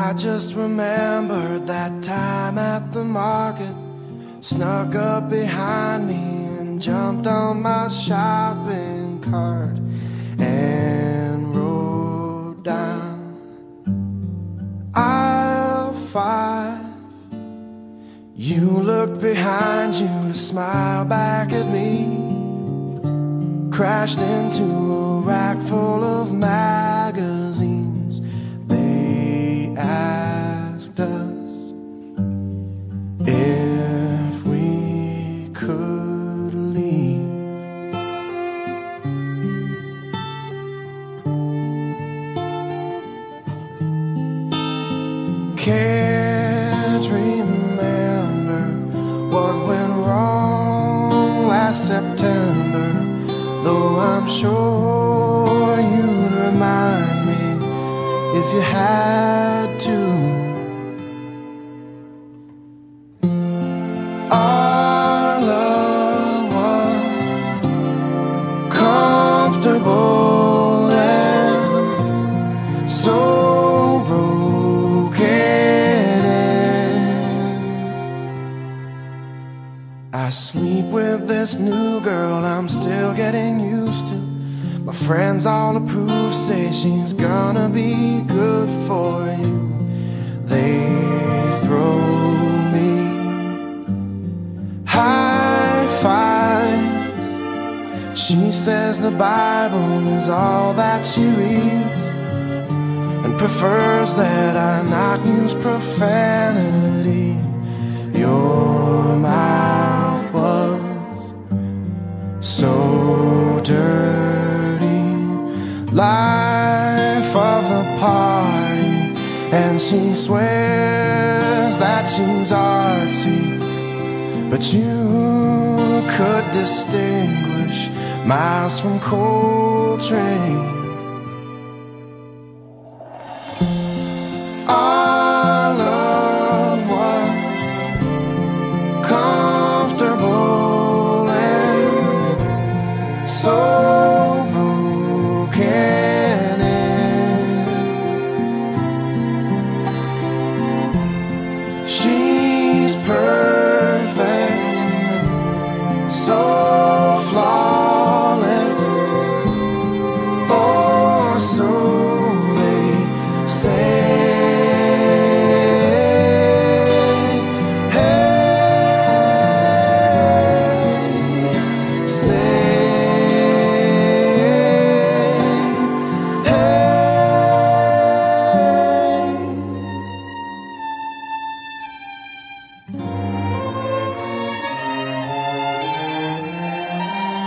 I just remembered that time at the market. Snuck up behind me and jumped on my shopping cart and rode down aisle 5. You looked behind you to smile back at me. Crashed into a rack full of magazines. They asked us if we could leave. Can't remember what went wrong last September, though I'm sure you'd remind me if you had to. Our love was comfortable and so I sleep with this new girl I'm still getting used to. My friends all approve, say she's gonna be good for you. They throw me high fives. She says the Bible is all that she reads and prefers that I not use profanity. Your mouth was so dirty, life of the party, and she swears that she's artsy, but you could distinguish miles from Coltrane. Our love was comfortable and so broken in. She's perfect, so flawless, or so they say.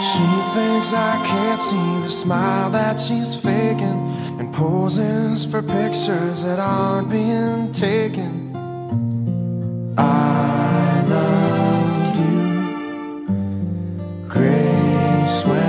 She thinks I can't see the smile that she's faking, and poses for pictures that aren't being taken. I loved you, gray sweat.